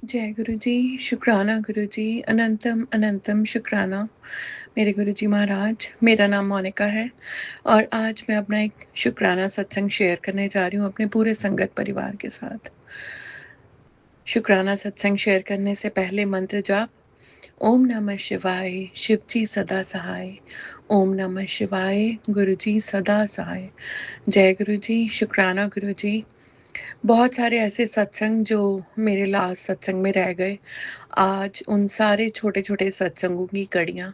जय गुरु जी, शुक्राना गुरु जी, अनंतम अनंतम शुक्राना मेरे गुरु जी महाराज। मेरा नाम मोनिका है और आज मैं अपना एक शुक्राना सत्संग शेयर करने जा रही हूँ अपने पूरे संगत परिवार के साथ। शुक्राना सत्संग शेयर करने से पहले मंत्र जाप। ओम नमः शिवाय, शिव जी सदा सहाय। ओम नमः शिवाय, गुरु जी सदा सहाय। जय गुरु जी, शुक्राना गुरु जी। बहुत सारे ऐसे सत्संग जो मेरे लास्ट सत्संग में रह गए, आज उन सारे छोटे-छोटे सत्संगों की कड़ियाँ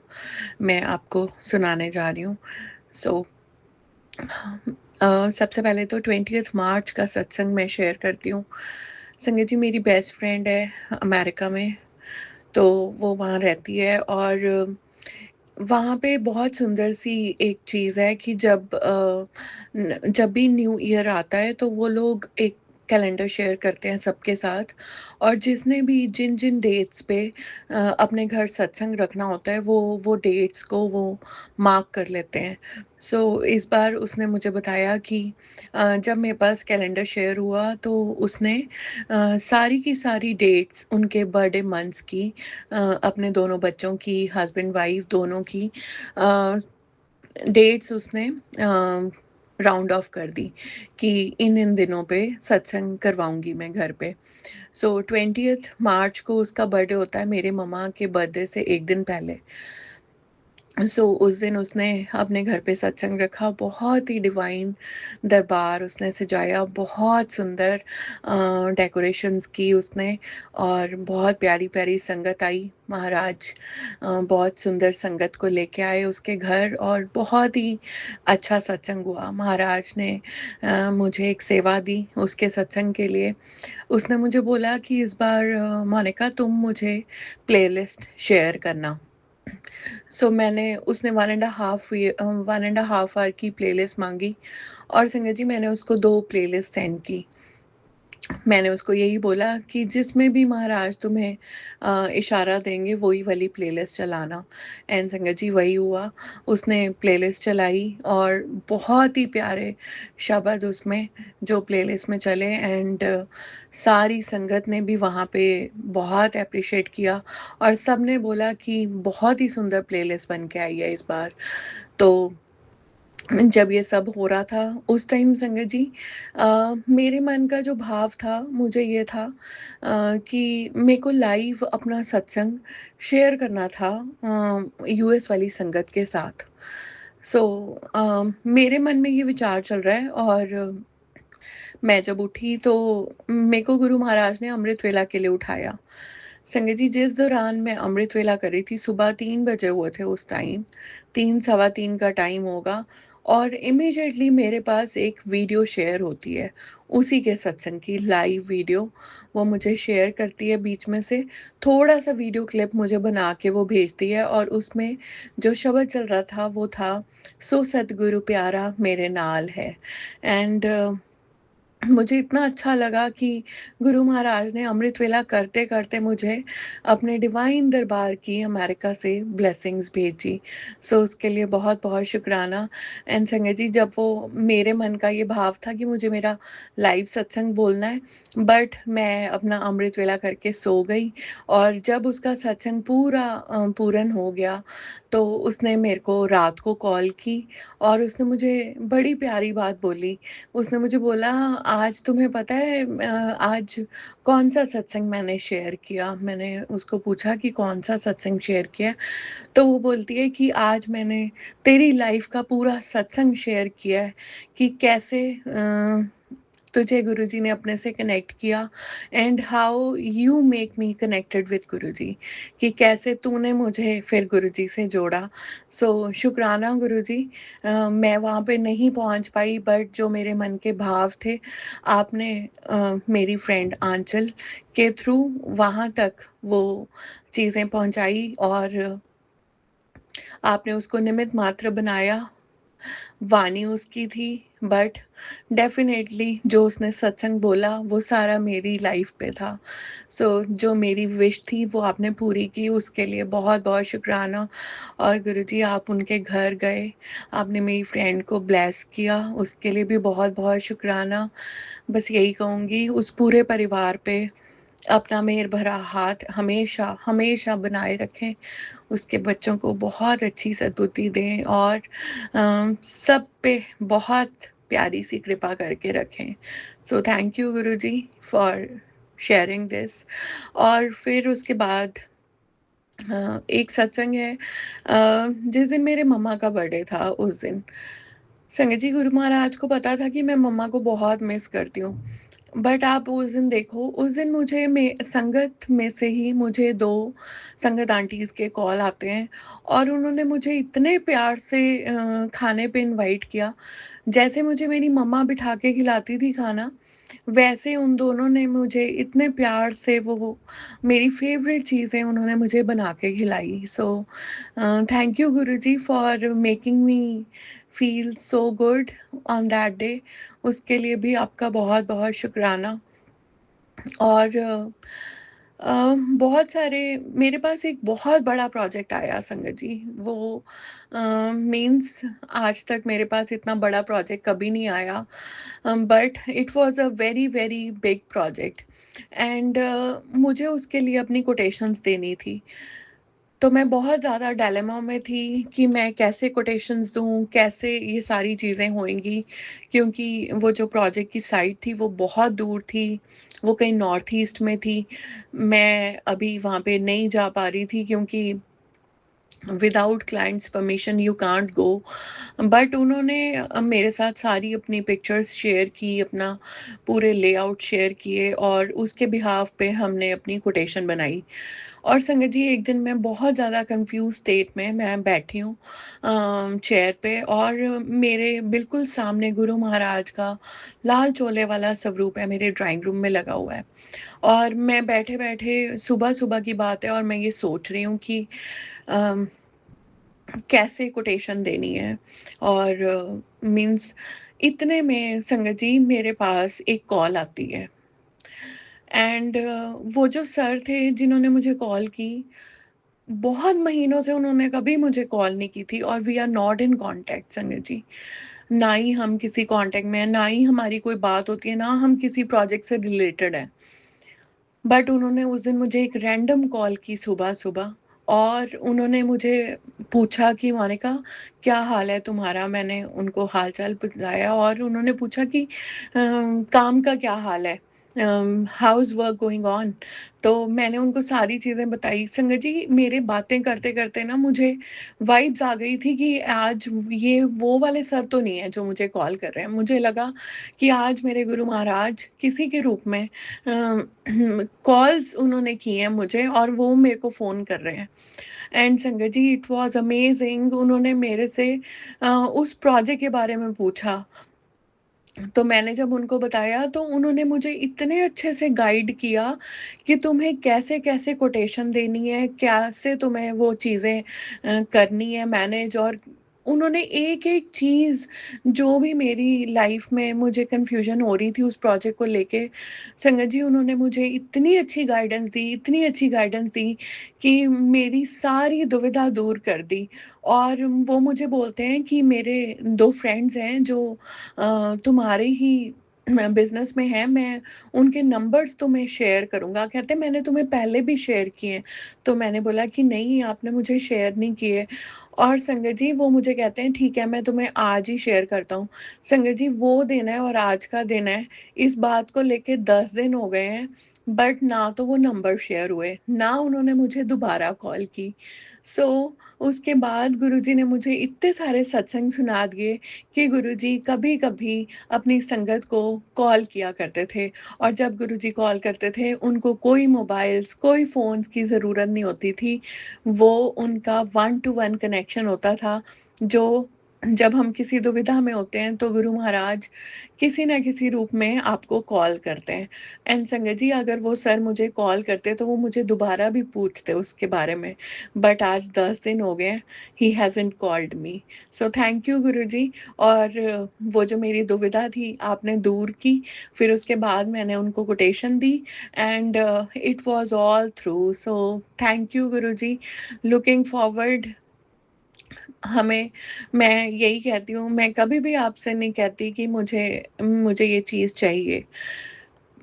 मैं आपको सुनाने जा रही हूँ। सो सबसे पहले तो 20th मार्च का सत्संग मैं शेयर करती हूँ। संगत जी, मेरी बेस्ट फ्रेंड है अमेरिका में, तो वो वहाँ रहती है और वहाँ पे बहुत सुंदर सी एक चीज़ है कि जब भी न्यू ईयर आता है तो वो लोग एक कैलेंडर शेयर करते हैं सबके साथ, और जिसने भी जिन-जिन डेट्स पे अपने घर सत्संग रखना होता है वो डेट्स को वो मार्क कर लेते हैं। सो इस बार उसने मुझे बताया कि जब मेरे पास कैलेंडर शेयर हुआ तो उसने सारी की सारी डेट्स उनके बर्थडे मंथ्स की, अपने दोनों बच्चों की, हस्बैंड वाइफ दोनों की अ, डेट्स उसने राउंड ऑफ कर दी कि इन-इन दिनों पे सत्संग करवाऊँगी मैं घर पे। सो 20th मार्च को उसका बर्थडे होता है, मेरे मम्मा के बर्थडे से 1 दिन पहले। उस दिन उसने अपने घर पे सत्संग रखा, बहुत ही डिवाइन दरबार उसने सजाया, बहुत सुंदर डेकोरेशंस की उसने, और बहुत प्यारी-प्यारी संगत आई। महाराज बहुत सुंदर संगत को लेके आए उसके घर और बहुत ही अच्छा सत्संग हुआ। महाराज ने मुझे एक सेवा दी उसके सत्संग के लिए। उसने मुझे बोला कि इस बार मोनिका तुम मुझे प्लेलिस्ट शेयर करना। मैंने उसने 1 एंड हाफ आवर की प्लेलिस्ट माँगी और संगत जी मैंने उसको 2 प्लेलिस्ट सेंड की। मैंने उसको यही बोला कि जिसमें भी महाराज तुम्हें इशारा देंगे वही वाली प्लेलिस्ट चलाना। एंड संगत जी वही हुआ। उसने प्लेलिस्ट चलाई और बहुत ही प्यारे शब्द उसमें जो प्लेलिस्ट में चले, एंड सारी संगत ने भी वहाँ पे बहुत एप्रिशिएट किया और सबने बोला कि बहुत ही सुंदर प्लेलिस्ट बन के आई है इस बार। तो जब ये सब हो रहा था उस टाइम संगत जी मेरे मन का जो भाव था मुझे ये था कि मेरे को लाइव अपना सत्संग शेयर करना था यूएस वाली संगत के साथ। सो मेरे मन में ये विचार चल रहा है और मैं जब उठी तो मेरे को गुरु महाराज ने अमृत वेला के लिए उठाया। संगत जी, जिस दौरान मैं अमृत वेला कर रही थी, सुबह 3 बजे हुए थे उस टाइम, 3 सवा 3 का टाइम होगा, और इमीडिएटली मेरे पास एक वीडियो शेयर होती है, उसी के सत्संग की लाइव वीडियो। वो मुझे शेयर करती है बीच में से, थोड़ा-सा वीडियो क्लिप मुझे बना के वो भेजती है और उसमें जो शब्द चल रहा था वो था, "सो सतगुरु प्यारा मेरे नाल है"। एंड मुझे इतना अच्छा लगा कि गुरु महाराज ने अमृत वेला करते-करते मुझे अपने डिवाइन दरबार की अमेरिका से ब्लेसिंग्स भेजी। उसके लिए बहुत-बहुत शुकराना। एंड संगत जी, जब वो मेरे मन का ये भाव था कि मुझे मेरा लाइव सत्संग बोलना है, बट मैं अपना अमृत वेला करके सो गई, और जब उसका सत्संग पूरा पूर्ण हो गया, तो उसने मेरे को रात को कॉल की और उसने मुझे बड़ी प्यारी बात बोली। उसने मुझे बोला, आज तुम्हें पता है आज कौन-सा सत्संग मैंने शेयर किया? मैंने उसको पूछा कि कौन-सा सत्संग शेयर किया? तो वो बोलती है कि आज मैंने तेरी लाइफ़ का पूरा सत्संग शेयर किया है कि कैसे तुझे गुरुजी ने अपने से कनेक्ट किया, and how you make me connected with Guruji, कि कैसे तूने मुझे फिर गुरुजी से जोड़ा। शुक्राना गुरुजी। मैं वहाँ पे नहीं पहुँच पाई, बट जो मेरे मन के भाव थे, आपने मेरी फ्रेंड आंचल के थ्रू वहाँ तक वो चीज़ें पहुँचाई और आपने उसको निमित्त मात्र बनाया। वाणी उसकी थी, बट डेफ़िनेटली जो उसने सत्संग बोला वो सारा मेरी लाइफ़ पे था। जो मेरी विश थी वो आपने पूरी की, उसके लिए बहुत-बहुत शुकराना। और गुरुजी, आप उनके घर गए, आपने मेरी फ्रेंड को ब्लेस किया, उसके लिए भी बहुत-बहुत शुकराना। बस यही कहूँगी उस पूरे परिवार पे अपना मेहर भरा हाथ हमेशा, हमेशा बनाए रखें। उसके बच्चों को बहुत अच्छी सद्बुद्धि दें और सब पे बहुत प्यारी-सी कृपा करके रखें। सो thank you Guruji for sharing this. और फिर उसके बाद एक सत्संग है जिस दिन मेरे मम्मा का बर्थडे था उस दिन। संगत जी, गुरु महाराज को पता था कि मैं मम्मा को बहुत मिस करती हूँ। बट आप उस दिन देखो, उस दिन मुझे संगत में से ही मुझे 2 संगत आंटीज़ के कॉल आते हैं और उन्होंने मुझे इतने प्यार से खाने पे इनवाइट किया। जैसे मुझे मेरी मम्मा बिठा के खिलाती थी खाना, वैसे उन दोनों ने मुझे इतने प्यार से वो मेरी फ़ेवरेट चीज़ें उन्होंने मुझे बना के खिलाई। सो thank you Guruji for making me feel so good on that day. उसके लिए भी आपका बहुत-बहुत शुकराना। और बहुत सारे मेरे पास एक बहुत बड़ा प्रोजेक्ट आया संगत जी। वो मीन्स आज तक मेरे पास इतना बड़ा प्रोजेक्ट कभी नहीं आया। But it was a very, very big project and मुझे उसके लिए अपनी कोटेशंस देनी थी। तो मैं बहुत ज़्यादा डायलेमा में थी कि मैं कैसे कोटेशंस दूँ, कैसे ये सारी चीज़ें होएँगी, क्योंकि वो जो प्रोजेक्ट की साइट थी वो बहुत दूर थी, वो कहीं नॉर्थ ईस्ट में थी। मैं अभी वहाँ पे नहीं जा पा रही थी क्योंकि without clients permission you can't go. But उन्होंने मेरे साथ सारी अपनी पिक्चर्स शेयर की, अपना पूरे लेआउट शेयर किए और उसके बिहाफ पे हमने अपनी कोटेशन बनाई। और संगत जी, एक दिन मैं बहुत ज़्यादा कंफ्यूज स्टेट में मैं बैठी हूँ चेयर पे और मेरे बिल्कुल सामने गुरु महाराज का लाल चोले वाला स्वरूप है, मेरे ड्राइंग रूम में लगा हुआ है। और मैं बैठे-बैठे सुबह-सुबह की बात है और मैं ये सोच रही हूँ कि अम, कैसे कोटेशन देनी है। और मीन्स इतने में संगत जी मेरे पास एक कॉल आती है एंड वो जो सर थे जिन्होंने मुझे कॉल की, बहुत महीनों से उन्होंने कभी मुझे कॉल नहीं की थी और we are not in contact sangat ji. ना ही हम किसी कॉन्टैक्ट में हैं, ना ही हमारी कोई बात होती है, ना हम किसी प्रोजेक्ट से रिलेटेड हैं। बट उन्होंने उस दिन मुझे एक रैंडम कॉल की सुबह-सुबह और उन्होंने मुझे पूछा कि मोनिका, क्या हाल है तुम्हारा? मैंने उनको हाल-चाल बताया और उन्होंने पूछा कि काम का क्या हाल है? How is work going on? तो मैंने उनको सारी चीज़ें बताई। संगत जी, मेरे बातें करते-करते ना मुझे वाइब्स आ गई थी कि आज ये वो वाले सर तो नहीं है जो मुझे कॉल कर रहे हैं। मुझे लगा कि आज मेरे गुरु महाराज किसी के रूप में कॉल्स उन्होंने की हैं मुझे और वो मेरे को फ़ोन कर रहे हैं। And sangat ji, it was amazing. उन्होंने मेरे से उस प्रोजेक्ट के बारे में पूछा। तो मैंने जब उनको बताया तो उन्होंने मुझे इतने अच्छे से गाइड किया कि तुम्हें कैसे-कैसे कोटेशन देनी है, कैसे तुम्हें वो चीज़ें करनी है मैनेज। और उन्होंने एक-एक चीज़ जो भी मेरी लाइफ़ में मुझे कन्फ्यूज़न हो रही थी उस प्रोजेक्ट को लेके, संगत जी उन्होंने मुझे इतनी अच्छी गाइडेंस दी, इतनी अच्छी गाइडेंस दी कि मेरी सारी दुविधा दूर कर दी। और वो मुझे बोलते हैं कि मेरे 2 फ्रेंड्स हैं जो तुम्हारे ही बिज़नेस में है, मैं उनके नंबर्स तुम्हें शेयर करूँगा। कहते मैंने तुम्हें पहले भी शेयर किए हैं। तो मैंने बोला कि नहीं, आपने मुझे शेयर नहीं किए। और संगत जी वो मुझे कहते हैं ठीक है, मैं तुम्हें आज ही शेयर करता हूँ। संगत जी, वो दिन है और आज का दिन है, इस बात को लेके 10 दिन हो गए हैं, बट ना तो वो नंबर शेयर हुए, ना उन्होंने मुझे दोबारा कॉल की। सो उसके बाद गुरुजी ने मुझे इतने सारे सत्संग सुना दिए कि गुरुजी कभी-कभी अपनी संगत को कॉल किया करते थे और जब गुरुजी कॉल करते थे, उनको कोई मोबाइल्स, कोई फ़ोन्स की ज़रूरत नहीं होती थी। वो उनका वन टू वन कनेक्शन होता था, जो जब हम किसी दुविधा में होते हैं, तो गुरु महाराज किसी न किसी रूप में आपको कॉल करते हैं। एंड संगत जी, अगर वो सर मुझे कॉल करते, तो वो मुझे दोबारा भी पूछते उसके बारे में। बट आज 10 दिन हो गए हैं, he hasn't called me. So thank you Guruji. और वो जो मेरी दुविधा थी आपने दूर की। फिर उसके बाद मैंने उनको quotation the and it was all through. So thank you Guruji. Looking forward हमें मैं यही कहती हूँ, मैं कभी भी आपसे नहीं कहती कि मुझे मुझे ये चीज़ चाहिए।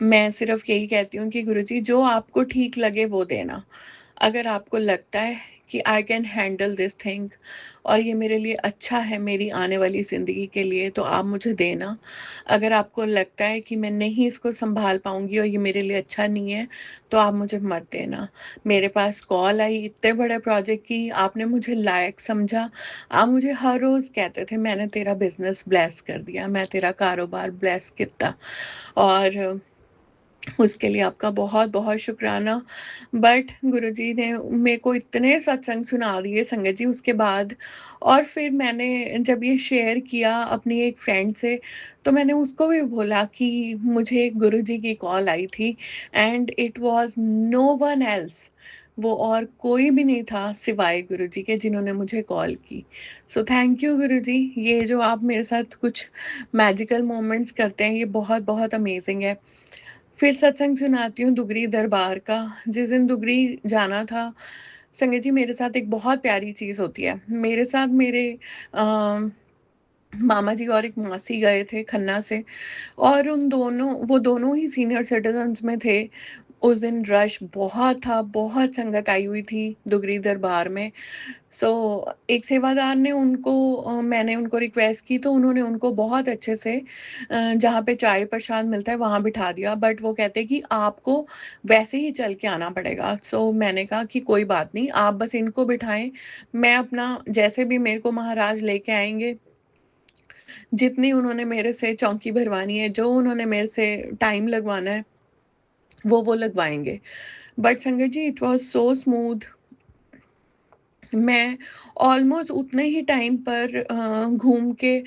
मैं सिर्फ़ यही कहती हूँ कि गुरुजी जो आपको ठीक लगे वो देना। अगर आपको लगता है कि I can handle this thing और ये मेरे लिए अच्छा है मेरी आने वाली ज़िंदगी के लिए तो आप मुझे देना। अगर आपको लगता है कि मैं नहीं इसको सँभाल पाऊँगी और ये मेरे लिए अच्छा नहीं है, तो आप मुझे मत देना। मेरे पास कॉल आई इतने बड़े प्रोजेक्ट की, आपने मुझे लायक समझा। आप मुझे हर रोज़ कहते थे मैंने तेरा बिज़नेस ब्लेस कर दिया, मैं तेरा कारोबार ब्लेस किया और उसके लिए आपका बहुत-बहुत शुकराना। बट गुरुजी ने मेरे को इतने सत्संग सुना दिए संगत जी उसके बाद और फिर मैंने जब ये शेयर किया अपनी एक फ्रेंड से, तो मैंने उसको भी बोला कि मुझे गुरुजी की कॉल आई थी and it was no one else. वो और कोई भी नहीं था सिवाय गुरुजी के जिन्होंने मुझे कॉल की। सो थैंक यू गुरुजी, ये जो आप मेरे साथ कुछ मैजिकल मोमेंट्स करते हैं, ये बहुत-बहुत अमेज़िंग है। फिर सत्संग सुनाती हूँ दुगरी दरबार का। जिस दिन दुगरी जाना था, संगत जी मेरे साथ एक बहुत प्यारी चीज़ होती है। मेरे साथ मेरे अ, मामा जी और एक मासी गए थे खन्ना से और उन दोनों वो दोनों ही सीनियर सिटीज़न्स में थे। उस दिन रश बहुत था, बहुत संगत आई हुई थी दुगरी दरबार में। सो एक सेवादार ने उनको मैंने उनको रिक्वेस्ट की तो उन्होंने उनको बहुत अच्छे से जहाँ पे चाय प्रसाद मिलता है वहाँ बिठा दिया बट वो कहते हैं कि आपको वैसे ही चल के आना पड़ेगा। सो मैंने कहा कि कोई बात नहीं, आप बस इनको बिठाएँ, मैं अपना जैसे भी मेरे को महाराज लेके आएँगे, जितनी उन्होंने मेरे से चौकी भरवानी है, जो उन्होंने मेरे से टाइम लगवाना है, वो लगवाएँगे। बट संगत ji it was so smooth. मैं ऑलमोस्ट उतने ही टाइम पर घूम के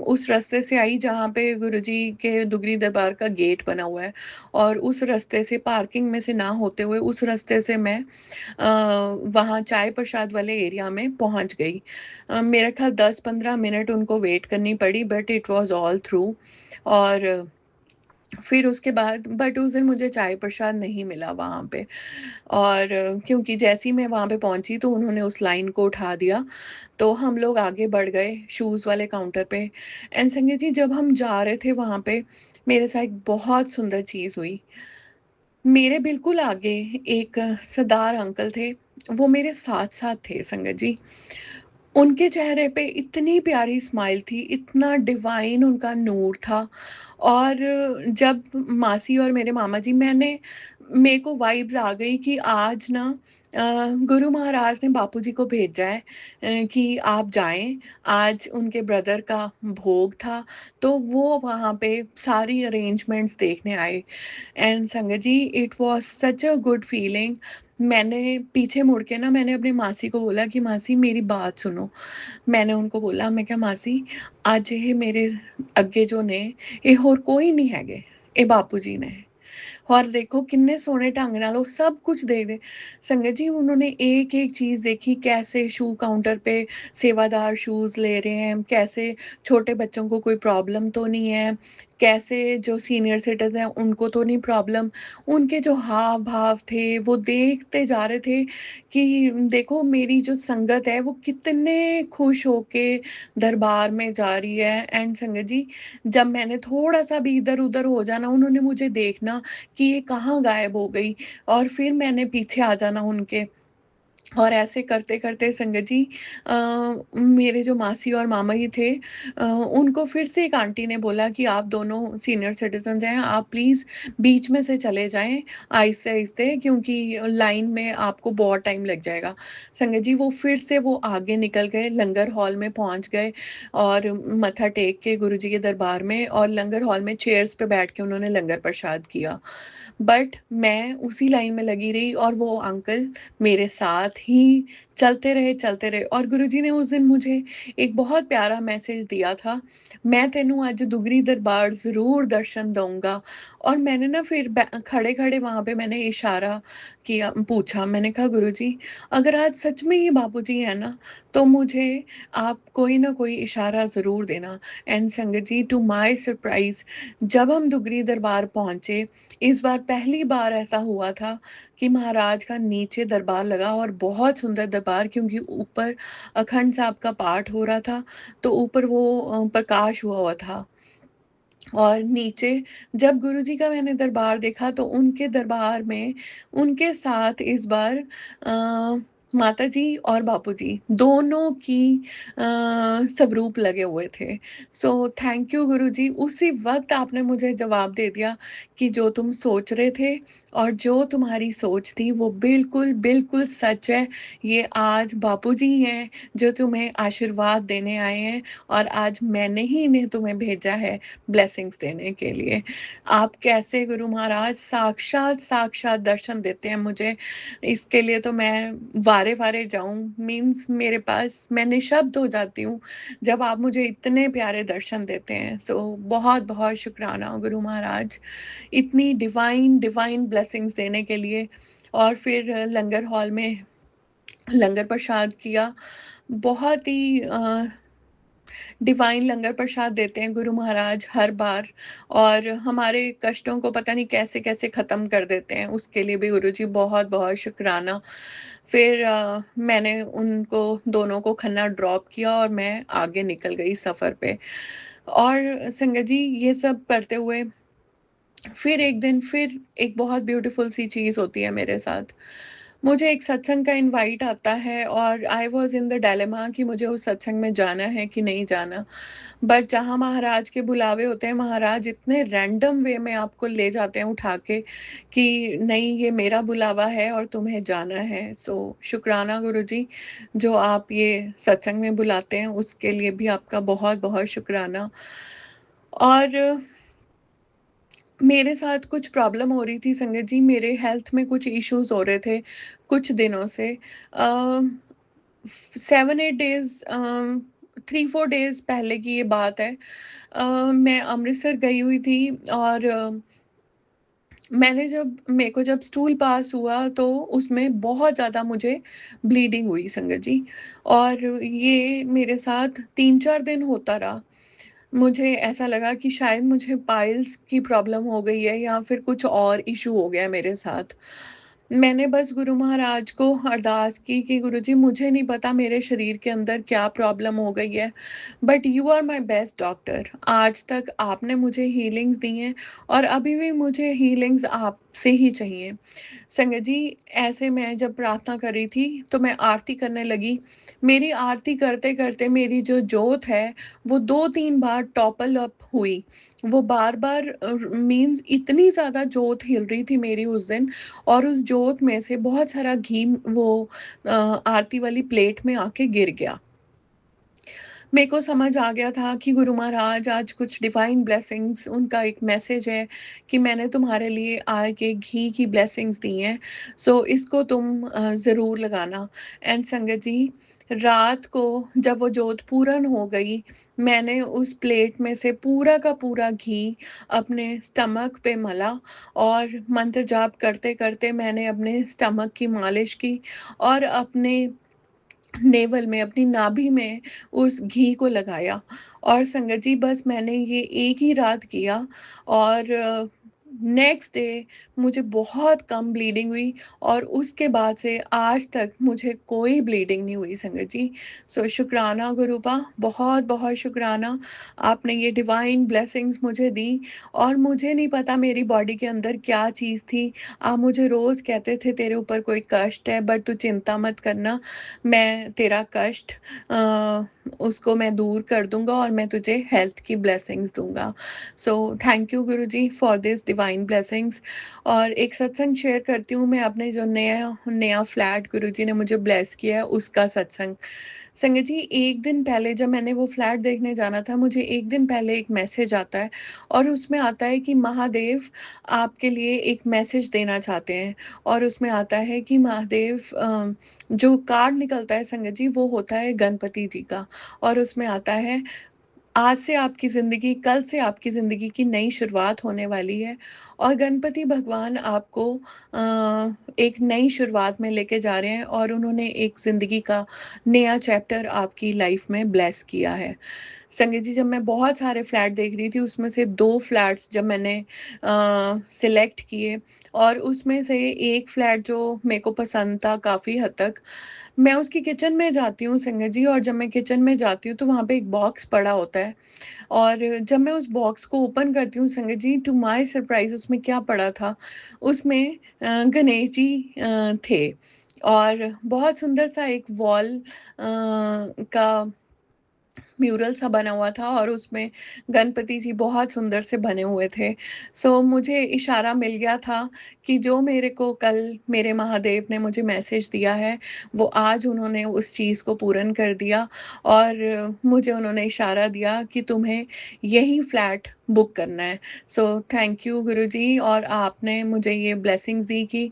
उस रास्ते से आई जहाँ पे गुरुजी के दुगरी दरबार का गेट बना हुआ है और उस रास्ते से पार्किंग में से ना होते हुए उस रास्ते से मैं वहाँ चाय प्रसाद वाले एरिया में पहुँच गई। मेरा ख़्याल 10-15 मिनट उनको वेट करनी पड़ी but it was all through और फिर उसके बाद बट उस दिन मुझे चाय प्रसाद नहीं मिला वहाँ पे और क्योंकि जैसे ही मैं वहाँ पे पहुँची तो उन्होंने उस लाइन को उठा दिया, तो हम लोग आगे बढ़ गए शूज़ वाले काउंटर पे एंड संजय जी जब हम जा रहे थे वहाँ पे, मेरे साथ एक बहुत सुंदर चीज़ हुई। मेरे बिल्कुल आगे एक सरदार अंकल थे, वो मेरे साथ-साथ थे संगत जी। उनके चेहरे पे इतनी प्यारी स्माइल थी, इतना डिवाइन उनका नूर था और जब मासी और मेरे मामा जी मेरे को वाइब्स आ गई कि आज ना गुरु महाराज ने बापूजी को भेजा है कि आप जाएँ, आज उनके ब्रदर का भोग था, तो वो वहाँ पे सारी अरेंजमेंट्स देखने आए। And sangat ji it was such a good feeling. मैंने पीछे मुड़ के ना मैंने अपनी मासी को बोला कि मासी मेरी बात सुनो। मैंने उनको बोला मैं कहा मासी ਅੱਜ ਇਹ ਮੇਰੇ ਅੱਗੇ ਜੋ ਨੇ ਇਹ ਹੋਰ ਕੋਈ ਨਹੀਂ ਹੈਗੇ, ਇਹ ਬਾਪੂ जी ने। और देखो कितने सोहने ढंग नाल वो सब कुछ देखदे। संगत जी उन्होंने एक-एक चीज़ देखी, कैसे शू काउंटर पे सेवादार शूज़ ले रहे हैं, कैसे छोटे बच्चों को कोई प्रॉब्लम तो नहीं है, कैसे जो सीनियर सिटीज़न हैं उनको तो नहीं प्रॉब्लम। उनके जो हाव-भाव थे, वो देखते जा रहे थे कि देखो मेरी जो संगत है वो कितने खुश होके दरबार में जा रही है एंड संगत जी जब मैंने थोड़ा-सा भी इधर-उधर हो जाना, उन्होंने मुझे देखना कि ये कहाँ गायब हो गई और फिर मैंने पीछे आ जाना उनके और ऐसे करते-करते संगत जी मेरे जो मासी और मामा जी थे उनको फिर से एक आंटी ने बोला कि आप दोनों सीनियर सिटीज़न्स हैं, आप प्लीज़ बीच में से चले जाएँ आहिस्ते-आहिस्ते क्योंकि लाइन में आपको बहुत टाइम लग जाएगा। संगत जी वो फिर से वो आगे निकल गए, लंगर हॉल में पहुँच गए और मत्था टेक के गुरुजी के दरबार में और लंगर हॉल में चेयर्स पे बैठ के उन्होंने लंगर प्रसाद किया। बट मैं उसी लाइन में लगी रही और वो अंकल मेरे साथ ही चलते रहे और गुरुजी ने उस दिन मुझे एक बहुत प्यारा मैसेज दिया था, मैं तेनू आज दुगरी दरबार ज़रूर दर्शन दूँगा और मैंने ना फिर बै खड़े-खड़े वहाँ पे मैंने इशारा किया पूछा मैंने कहा गुरुजी अगर आज सच में ही बापूजी हैं ना, तो मुझे आप कोई ना कोई इशारा ज़रूर देना and sangat ji to my surprise जब हम दुगरी दरबार पहुँचे, इस बार पहली बार ऐसा हुआ था कि महाराज का नीचे दरबार लगा और बहुत सुंदर दरबार क्योंकि ऊपर अखंड साहब का पाठ हो रहा था, तो ऊपर वो प्रकाश हुआ हुआ था। और नीचे जब गुरुजी का मैंने दरबार देखा तो उनके दरबार में उनके साथ इस बार माताजी और बापूजी दोनों की स्वरूप लगे हुए थे। सो थैंक यू गुरुजी, उसी वक़्त आपने मुझे जवाब दे दिया कि जो तुम सोच रहे थे और जो तुम्हारी सोच थी वो बिल्कुल, बिल्कुल सच है। ये आज बापूजी हैं जो तुम्हें आशीर्वाद देने आए हैं और आज मैंने ही इन्हें तुम्हें भेजा है ब्लेसिंग्स देने के लिए। आप कैसे गुरु महाराज साक्षात साक्षात दर्शन देते हैं मुझे, इसके लिए तो मैं वारे-वारे जाऊँ, मीन्स मेरे पास मैं निशब्द हो जाती हूँ, जब आप मुझे इतने प्यारे दर्शन देते हैं। सो बहुत-बहुत शुकराना गुरु महाराज, इतनी डिवाइन डिवाइन ब्लेसिंग्स देने के लिए। और फिर लंगर हॉल में लंगर प्रसाद किया। बहुत ही डिवाइन लंगर प्रसाद देते हैं गुरु महाराज हर बार, और हमारे कष्टों को पता नहीं कैसे-कैसे ख़त्म कर देते हैं, उसके लिए भी गुरुजी बहुत-बहुत शुकराना। फिर मैंने उनको दोनों को खन्ना ड्रॉप किया और मैं आगे निकल गई सफ़र पे। और संगत जी ये सब करते हुए फिर एक दिन फिर एक बहुत ब्यूटीफुल सी चीज़ होती है मेरे साथ। मुझे एक सत्संग का इनवाइट आता है और I was in the dilemma कि मुझे उस सत्संग में जाना है कि नहीं जाना। बट जहाँ महाराज के बुलावे होते हैं, महाराज इतने रैंडम वे में आपको ले जाते हैं उठा के कि नहीं ये मेरा बुलावा है और तुम्हें जाना है। सो शुकराना गुरुजी, जो आप ये सत्संग में बुलाते हैं उसके लिए भी आपका बहुत-बहुत शुकराना। और मेरे साथ कुछ प्रॉब्लम हो रही थी संगत जी, मेरे हेल्थ में कुछ इश्यूज़ हो रहे थे कुछ दिनों से। 7-8 डेज़ 3-4 डेज़ पहले की ये बात है। मैं अमृतसर गई हुई थी और मेरे को जब स्टूल पास हुआ तो उसमें बहुत ज़्यादा मुझे ब्लीडिंग हुई संगत जी, और ये मेरे साथ 3-4 दिन होता रहा। मुझे ऐसा लगा कि शायद मुझे पाइल्स की प्रॉब्लम हो गई है या फिर कुछ और इश्यू हो गया है मेरे साथ। मैंने बस गुरु महाराज को अरदास की कि गुरुजी मुझे नहीं पता मेरे शरीर के अंदर क्या प्रॉब्लम हो गई है, but you are my best doctor. आज तक आपने मुझे हीलिंग्स दी हैं और अभी भी मुझे हीलिंग्स आपसे ही चाहिए। संगत जी, ऐसे मैं जब प्रार्थना कर रही थी, तो मैं आरती करने लगी। मेरी आरती करते-करते मेरी जो जोत है, वो 2-3 बार टॉपल अप हुई। वो बार-बार मीन्स इतनी ज़्यादा जोत हिल रही थी मेरी उस दिन, और उस जोत में से बहुत सारा घी वो अ, आरती वाली प्लेट में आके गिर गया। मेरे को समझ आ गया था कि गुरु महाराज आज कुछ डिवाइन ब्लेसिंग्स, उनका एक मैसेज है कि मैंने तुम्हारे लिए आज ये घी की ब्लेसिंग्स दी हैं, सो इसको तुम ज़रूर लगाना। एंड संगत जी, रात को जब वो जोत पूरन हो गई, मैंने उस प्लेट में से पूरा का पूरा घी अपने स्टमक पे मला और मंत्र जाप करते-करते मैंने अपने स्टमक की मालिश की और अपने नेवल में, अपनी नाभि में उस घी को लगाया। और संगत जी, बस मैंने ये एक ही रात किया और नेक्स्ट डे मुझे बहुत कम ब्लीडिंग हुई और उसके बाद से आज तक मुझे कोई ब्लीडिंग नहीं हुई संगत जी। सो शुकराना गुरूपा, बहुत-बहुत शुकराना। आपने ये डिवाइन ब्लेसिंग्स मुझे दी और मुझे नहीं पता मेरी बॉडी के अंदर क्या चीज़ थी। आप मुझे रोज़ कहते थे तेरे ऊपर कोई कष्ट है, बट तू चिंता मत करना, मैं तेरा कष्ट उसको मैं दूर कर दूँगा और मैं तुझे हेल्थ की ब्लेसिंग्स दूँगा। सो thank you Guruji for this divine blessings. और एक सत्संग शेयर करती हूँ मैं, अपने जो नया नया फ्लैट गुरुजी ने मुझे ब्लेस किया है उसका सत्संग। संगत जी, 1 दिन पहले जब मैंने वो फ्लैट देखने जाना था, मुझे 1 दिन पहले एक मैसेज आता है और उसमें आता है कि महादेव आपके लिए एक मैसेज देना चाहते हैं। और उसमें आता है कि महादेव जो कार्ड निकलता है संगत जी, वो होता है गणपति जी का, और उसमें आता है आज से आपकी ज़िंदगी, कल से आपकी ज़िंदगी की नई शुरुआत होने वाली है और गणपति भगवान आपको एक नई शुरुआत में लेके जा रहे हैं और उन्होंने एक ज़िंदगी का नया चैप्टर आपकी लाइफ में ब्लेस किया है। संगत जी, जब मैं बहुत सारे फ्लैट देख रही थी, उसमें से 2 फ्लैट्स जब मैंने सिलेक्ट किए और उसमें से एक फ्लैट जो मेरे को पसंद था काफ़ी हद तक, मैं उसकी किचन में जाती हूँ संगत जी, और जब मैं किचन में जाती हूँ, तो वहाँ पे एक बॉक्स पड़ा होता है और जब मैं उस बॉक्स को ओपन करती हूँ संगत जी, टू माय सरप्राइज़ उसमें क्या पड़ा था, उसमें गणेश जी थे और बहुत सुंदर सा एक वॉल का म्यूरल सा बना हुआ था और उसमें गणपति जी बहुत सुंदर से बने हुए थे। सो मुझे इशारा मिल गया था कि जो मेरे को कल मेरे महादेव ने मुझे मैसेज दिया है, वो आज उन्होंने उस चीज़ को पूर्ण कर दिया और मुझे उन्होंने इशारा दिया कि तुम्हें यही फ्लैट बुक करना है। सो थैंक यू गुरुजी, और आपने मुझे ये ब्लेसिंग्स दी कि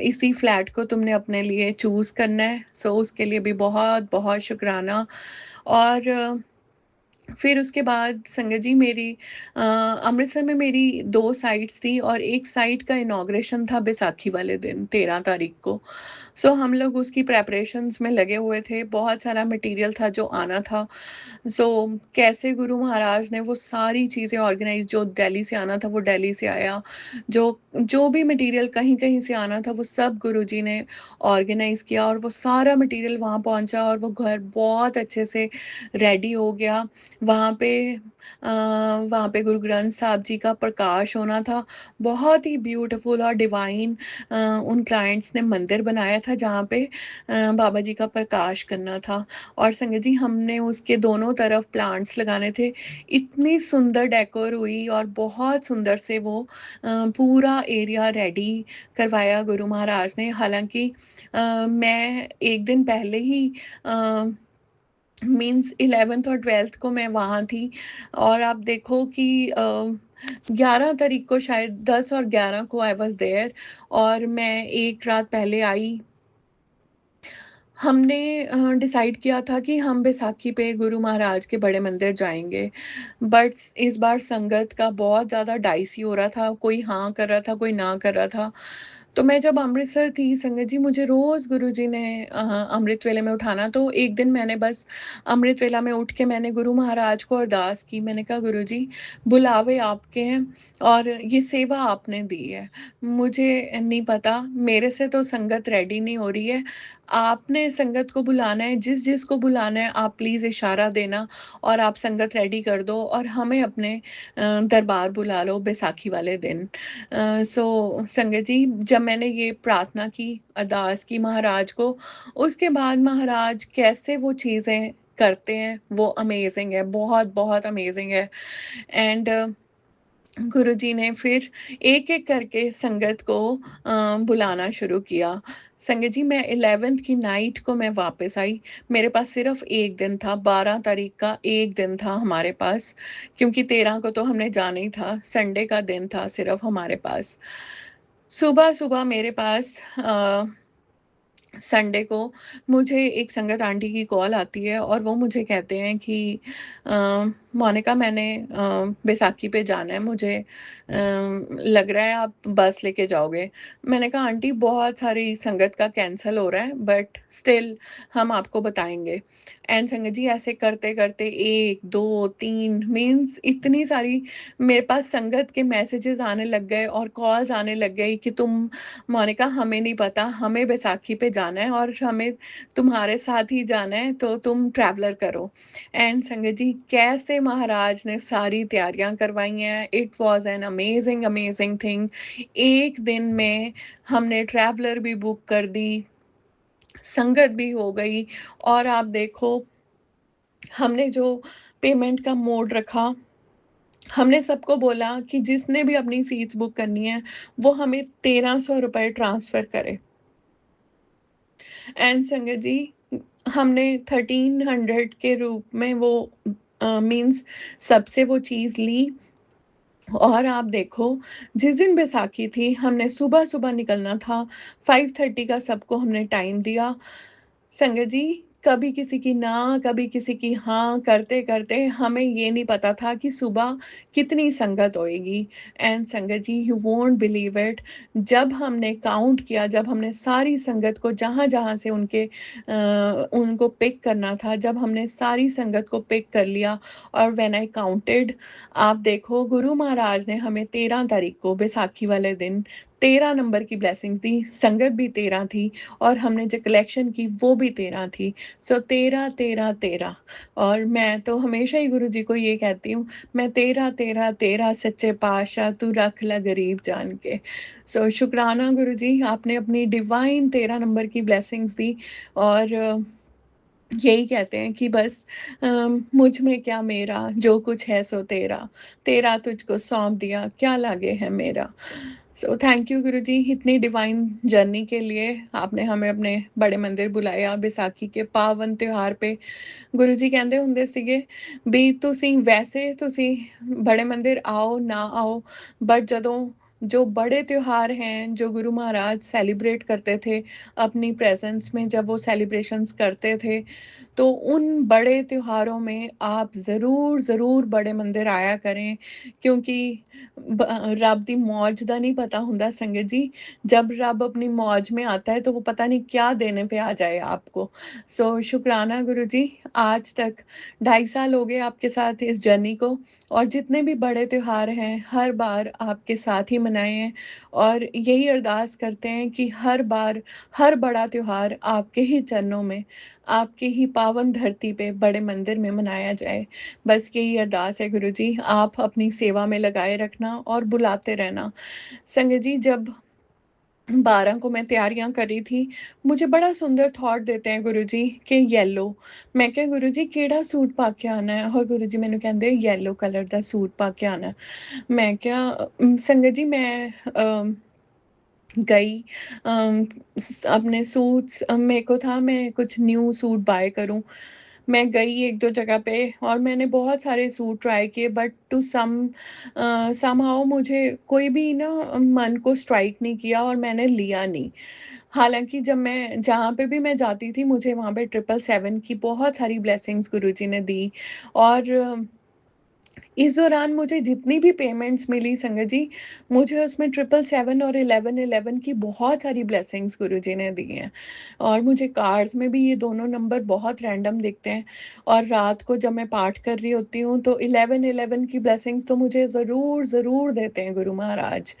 इसी फ्लैट को तुमने अपने लिए चूज़ करना है। सो उसके लिए भी बहुत-बहुत शुकराना। और फिर उसके बाद संगत जी मेरी अमृतसर में मेरी 2 साइट्स थी और एक साइट का इनॉग्रेशन था बैसाखी वाले दिन 13 तारीख को। सो हम लोग उसकी प्रिपरेशंस में लगे हुए थे, बहुत सारा मटेरियल था जो आना था। सो कैसे गुरु महाराज ने वो सारी चीज़ें ऑर्गेनाइज़, जो दिल्ली से आना था वो दिल्ली से आया, जो जो भी मटेरियल कहीं-कहीं से आना था वो सब गुरुजी ने ऑर्गेनाइज़ किया और वो सारा मटेरियल वहाँ पहुँचा और वो घर बहुत अच्छे से रेडी हो गया। वहाँ पे वहाँ पे गुरु ग्रंथ साहब जी का प्रकाश होना था। बहुत ही ब्यूटीफुल और डिवाइन उन क्लाइंट्स ने मंदिर बनाया था जहाँ पे बाबा जी का प्रकाश करना था। और संगत जी, हमने उसके दोनों तरफ प्लांट्स लगाने थे। इतनी सुंदर डेकोर हुई और बहुत सुंदर से वो पूरा एरिया रेडी करवाया गुरु महाराज ने। हालाँकि मैं 1 दिन पहले ही अ, मीन्स 11th और 12th को मैं वहाँ थी और आप देखो कि 11 तारीख को, शायद 10 और 11 को आई वाज़ देयर और मैं 1 रात पहले आई। हमने डिसाइड किया था कि हम बैसाखी पे गुरु महाराज के बड़े मंदिर जाएँगे, बट इस बार संगत का बहुत ज़्यादा डाइसी हो रहा था, कोई हाँ कर रहा था, कोई ना कर रहा था। तो मैं जब अमृतसर थी संगत जी, मुझे रोज़ गुरुजी ने अमृत वेले में उठाना, तो एक दिन मैंने बस अमृत वेला में उठ के मैंने गुरु महाराज को अरदास की। मैंने कहा गुरुजी, बुलावे आपके हैं और ये सेवा आपने दी है। मुझे नहीं पता, मेरे से तो संगत रेडी नहीं हो रही है। आपने संगत को बुलाना है, जिस-जिस को बुलाना है आप प्लीज़ इशारा देना और आप संगत रेडी कर दो और हमें अपने दरबार बुला लो बैसाखी वाले दिन। सो संगत जी, जब मैंने ये प्रार्थना की, अरदास की महाराज को, उसके बाद महाराज कैसे वो चीज़ें करते हैं, वो अमेज़िंग है, बहुत-बहुत अमेज़िंग है। एंड गुरुजी ने फिर एक-एक करके संगत को बुलाना शुरू किया। संगत जी, मैं 11th की नाइट को मैं वापस आई। मेरे पास सिर्फ़ 1 दिन था, 12 तारीख का 1 दिन था हमारे पास, क्योंकि 13 को तो हमने जाना ही था, संडे का दिन था सिर्फ़ हमारे पास। सुबह-सुबह मेरे पास संडे को मुझे एक संगत आंटी की कॉल आती है और वो मुझे कहते हैं कि मोनिका, मैंने बैसाखी पे जाना है, मुझे लग रहा है आप बस लेके जाओगे। मैंने कहा आंटी, बहुत सारी संगत का कैंसल हो रहा है बट स्टिल हम आपको बताएँगे। एंड संगत जी, ऐसे करते-करते 1, 2, 3 मीन्स इतनी सारी मेरे पास संगत के मैसेजेस आने लग गए और कॉल्स आने लग गई कि तुम मोनिका, हमें नहीं पता, हमें बैसाखी पे जाना है और हमें तुम्हारे साथ ही जाना है, तो तुम ट्रैवलर करो। एंड संगत जी, कैसे महाराज ने सारी तैयारियां करवाई हैं, it was an amazing amazing thing. एक दिन में हमने ट्रैवलर भी बुक कर दी, संगत भी हो गई और आप देखो, हमने जो पेमेंट का मोड रखा, हमने सबको बोला कि जिसने भी अपनी सीट्स बुक करनी है, वो हमें 1300 रुपए ट्रांसफ़र करे। एंड संगत जी, हमने 1300 के रूप में वो मीन्स सबसे वो चीज़ ली और आप देखो, जिस दिन बैसाखी थी हमने सुबह-सुबह निकलना था, 5:30 का सबको हमने टाइम दिया। संगत जी, कभी किसी की ना, कभी किसी की हाँ करते-करते हमें ये नहीं पता था कि सुबह कितनी संगत होएगी। And sangat ji, you won't believe it, जब हमने काउंट किया, जब हमने सारी संगत को जहाँ-जहाँ से उनको पिक करना था, जब हमने सारी संगत को पिक कर लिया और व्हेन आई काउंटेड, आप देखो गुरु महाराज ने हमें 13 तारीख को बैसाखी वाले दिन 13 नंबर की ब्लेसिंग्स दी, संगत भी 13 थी और हमने जो कलेक्शन की वो भी 13 थी। सो 13, 13, 13। और मैं तो हमेशा ही गुरुजी को ये कहती हूँ, मैं 13, 13, 13 सच्चे पातशाह तू रख ला गरीब जान के। सो शुक्राना गुरुजी, आपने अपनी डिवाइन 13 नंबर की ब्लेसिंग्स दी और यही कहते हैं कि बस मुझ में क्या मेरा, जो कुछ है सो तेरा, तेरा तुझको सौंप दिया, क्या लागे है मेरा। सो थैंक यू गुरुजी, इतनी डिवाइन जर्नी के लिए। आपने हमें अपने बड़े मंदिर बुलाया बैसाखी के पावन त्योहार पे। गुरुजी ਕਹਿੰਦੇ ਹੁੰਦੇ ਸੀਗੇ ਵੀ वैसे बड़े मंदिर आओ ना आओ, बट ਜਦੋਂ जो बड़े त्योहार हैं, जो गुरु महाराज सेलिब्रेट करते थे अपनी प्रेजेंस में, जब वो सेलिब्रेशंस करते थे, तो उन बड़े त्योहारों में आप ज़रूर बड़े मंदिर आया करें, क्योंकि रब दी मौज दा नहीं पता हुंदा संगत जी। जब रब अपनी मौज में आता है तो वो पता नहीं क्या देने पे आ जाए आपको। सो शुक्राना गुरुजी, आज तक 2.5 साल हो गए आपके साथ इस जर्नी को, और जितने भी बड़े त्योहार हैं हर बार आपके साथ ही मनाए हैं, और यही अरदास करते हैं कि हर बार हर बड़ा त्योहार आपके ही चरणों में, आपके ही पावन धरती पे बड़े मंदिर में मनाया जाए। बस यही अरदास है गुरुजी, आप अपनी सेवा में लगाए रखना और बुलाते रहना। संगत जी, जब 12 को मैं तैयारियां कर रही थी, मुझे बड़ा सुंदर थॉट देते हैं गुरुजी कि येलो। मैं क्या गुरुजी केड़ा सूट पा के आना है, और गुरुजी मैंने कहते येलो कलर का सूट पा के आना है। मैं क्या संगत जी, मैं गई अपने सूट्स, मेरे को था मैं कुछ न्यू सूट बाय करूं। मैं गई एक दो जगह पे और मैंने बहुत सारे सूट ट्राई किए, बट टू समहाउ मुझे कोई भी ना मन को स्ट्राइक नहीं किया और मैंने लिया नहीं। हालांकि जब मैं जहाँ पे भी मैं जाती थी, मुझे वहाँ पे 777 की बहुत सारी ब्लेसिंग्स गुरुजी ने दी, और इस दौरान मुझे जितनी भी पेमेंट्स मिली संगत जी, मुझे उसमें 777 और 1111 की बहुत सारी ब्लेसिंग्स गुरुजी ने दी हैं, और मुझे कार्ड्स में भी ये दोनों नंबर बहुत रैंडम दिखते हैं, और रात को जब मैं पाठ कर रही होती हूँ तो 1111 की ब्लेसिंग्स तो मुझे ज़रूर देते हैं गुरु महाराज।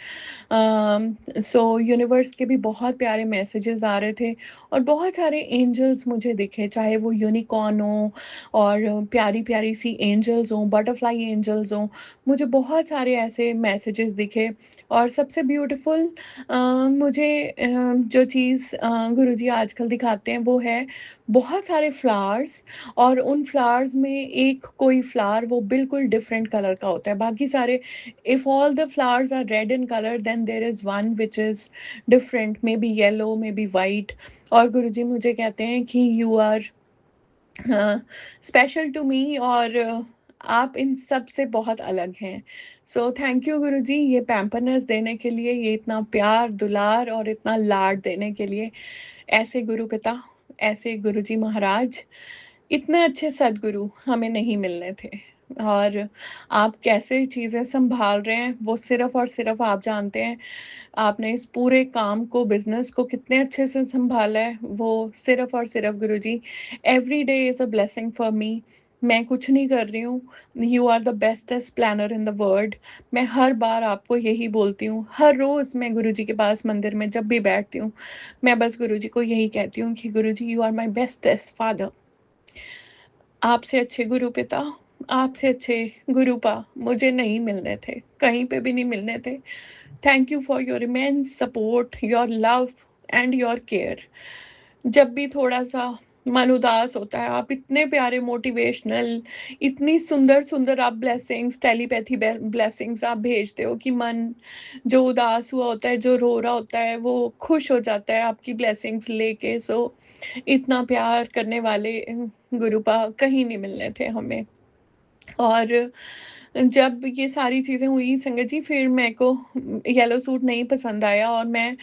सो यूनिवर्स के भी बहुत प्यारे मैसेजेस आ रहे थे, और बहुत सारे एंजल्स मुझे दिखे, चाहे वो यूनिकॉर्न हो और प्यारी-प्यारी सी एंजल्स हों, बटरफ्लाई एंजल्स हों, मुझे बहुत सारे ऐसे मैसेजेस दिखे। और सबसे ब्यूटीफुल मुझे जो चीज़ गुरुजी आजकल दिखाते हैं वो है बहुत सारे फ्लावर्स, और उन फ्लावर्स में एक कोई फ्लावर वो बिल्कुल डिफरेंट कलर का होता है। बाकी सारे, if all the flowers are red in colour, then there is one which is different, maybe yellow, maybe white. और गुरुजी मुझे कहते हैं कि you are special to me, और आप इन सब से बहुत अलग हैं। सो थैंक यू गुरुजी, ये पैम्परनेस देने के लिए, ये इतना प्यार दुलार और इतना लाड देने के लिए। ऐसे गुरु पिता, ऐसे गुरुजी महाराज, इतने अच्छे सदगुरु हमें नहीं मिलने थे, और आप कैसे चीज़ें संभाल रहे हैं वो सिर्फ और सिर्फ आप जानते हैं। आपने इस पूरे काम को, बिजनेस को कितने अच्छे से संभाला है, वो सिर्फ और सिर्फ Guruji. Every day is a blessing for me. मैं कुछ नहीं कर रही हूँ, you are the bestest planner in the world. मैं हर बार आपको यही बोलती हूँ, हर रोज़ मैं गुरुजी के पास मंदिर में जब भी बैठती हूँ, मैं बस गुरुजी को यही कहती हूँ कि Guruji, you are my bestest father. आपसे अच्छे गुरु पिता, आपसे अच्छे गुरुपा मुझे नहीं मिलने थे, कहीं पे भी नहीं मिलने थे। Thank you for your immense support, your love and your care. जब भी थोड़ा-सा मन उदास होता है, आप इतने प्यारे मोटिवेशनल, इतनी सुंदर-सुंदर आप ब्लेसिंग्स, टेलीपैथी ब्लेसिंग्स आप भेजते हो कि मन जो उदास हुआ होता है, जो रो रहा होता है, वो खुश हो जाता है आपकी ब्लेसिंग्स लेके। सो इतना प्यार करने वाले गुरुपा कहीं नहीं मिलने थे हमें। और जब ये सारी चीज़ें हुई संगत जी, फिर मेरे को येलो सूट नहीं पसंद आया और मैं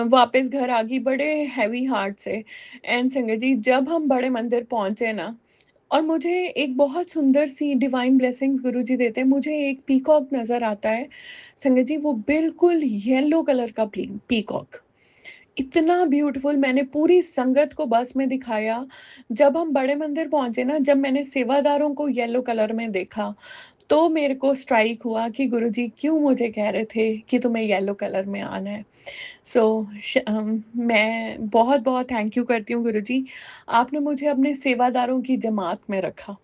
वापस घर आ गई बड़े हेवी हार्ट से। एंड संगत जी, जब हम बड़े मंदिर पहुँचे ना, और मुझे एक बहुत सुंदर सी डिवाइन ब्लेसिंग्स गुरुजी देते हैं। मुझे एक पीकॉक नज़र आता है संगत जी, वो बिल्कुल येलो कलर का पीकॉक, इतना ब्यूटीफुल। मैंने पूरी संगत को बस में दिखाया। जब हम बड़े मंदिर पहुँचे ना, जब मैंने सेवादारों को येलो कलर में देखा, तो मेरे को स्ट्राइक हुआ कि गुरुजी क्यों मुझे कह रहे थे कि तुम्हें येलो कलर में आना है। मैं बहुत-बहुत थैंक यू करती हूँ गुरुजी। आपने मुझे अपने सेवादारों की जमात में रखा।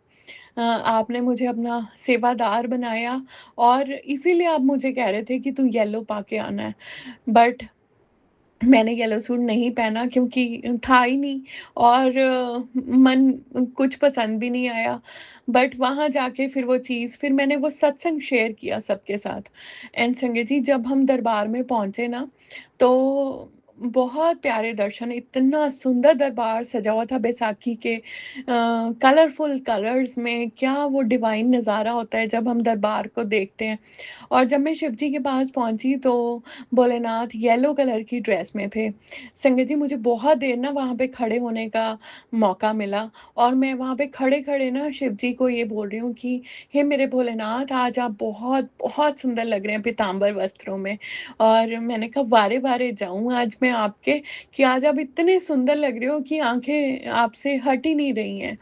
आपने मुझे अपना सेवादार बनाया और इसीलिए आप मुझे कह रहे थे कि तू येलो पाके आना है। बट मैंने येलो सूट नहीं पहना क्योंकि था ही नहीं, और मन कुछ पसंद भी नहीं आया। बट वहाँ जाके फिर मैंने वो सत्संग शेयर किया सबके साथ। एंड संगत जी, जब हम दरबार में पहुँचे ना, तो बहुत प्यारे दर्शन, इतना सुंदर दरबार सजा हुआ था बैसाखी के कलरफुल कलर्स में। क्या वो डिवाइन नज़ारा होता है जब हम दरबार को देखते हैं। और जब मैं शिव जी के पास पहुँची, तो भोलेनाथ येलो कलर की ड्रेस में थे। संगत जी, मुझे बहुत देर ना वहाँ पे खड़े होने का मौका मिला, और मैं वहाँ पे खड़े-खड़े ना शिव जी को ये बोल रही हूँ कि हे मेरे भोलेनाथ, आज आप बहुत-बहुत सुंदर लग रहे हैं पीतांबर वस्त्रों में। और मैंने कहा वारे-वारे जाऊँ आज मैं आपके, कि आज आप इतने सुंदर लग रहे हो कि आँखें आपसे हट ही नहीं रही हैं।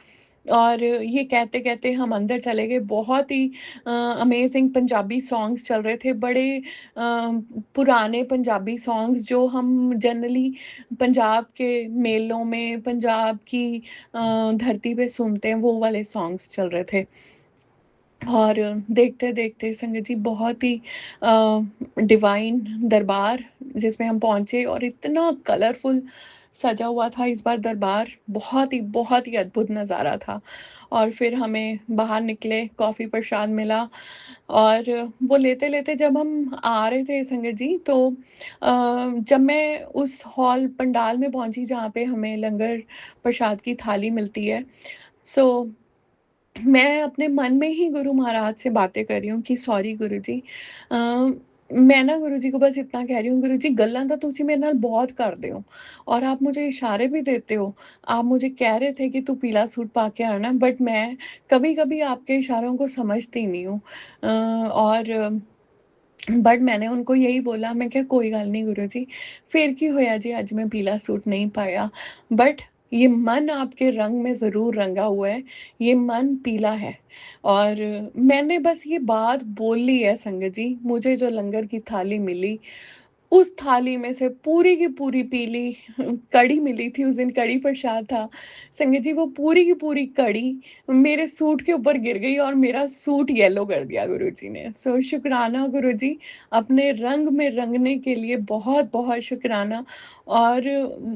और ये कहते-कहते हम अंदर चले गए। बहुत ही अमेज़िंग पंजाबी सॉन्ग्स चल रहे थे, बड़े पुराने पंजाबी सॉन्ग्स जो हम जनरली पंजाब के मेलों में, पंजाब की धरती पे सुनते हैं, वो वाले सॉन्ग्स चल रहे थे। और देखते-देखते संगत जी, बहुत ही डिवाइन दरबार जिसमें हम पहुँचे, और इतना कलरफुल सजा हुआ था इस बार दरबार, बहुत ही अद्भुत नज़ारा था। और फिर हमें बाहर निकले, कॉफ़ी प्रसाद मिला, और वो लेते-लेते जब हम आ रहे थे संगत जी, तो जब मैं उस हॉल पंडाल में पहुँची जहाँ पे हमें लंगर प्रसाद की थाली मिलती है, सो मैं अपने मन में ही गुरु महाराज से बातें कर रही हूँ कि सॉरी गुरुजी, अ, मैं ना गुरुजी को बस इतना कह रही हूँ, गुरुजी गल्लां तां तुसीं मेरे नाल बहुत करदे हो, और आप मुझे इशारे भी देते हो। आप मुझे कह रहे थे कि तू पीला सूट पा के आना, बट मैं कभी-कभी आपके इशारों को समझती नहीं हूँ। और बट मैंने उनको यही बोला, मैं कहा कोई गल नहीं गुरुजी, फिर की होया जे अज मैं पीला सूट नहीं पाया, बट ये मन आपके रंग में ज़रूर रंगा हुआ है, ये मन पीला है। और मैंने बस ये बात बोल ली है संगत जी, मुझे जो लंगर की थाली मिली, उस थाली में से पूरी की पूरी पीली कढ़ी मिली थी, उस दिन कढ़ी प्रसाद था। संगत जी, वो पूरी की पूरी कढ़ी मेरे सूट के ऊपर गिर गई और मेरा सूट येलो कर दिया गुरुजी ने। सो शुक्राना गुरुजी, अपने रंग में रंगने के लिए बहुत-बहुत शुक्राना। और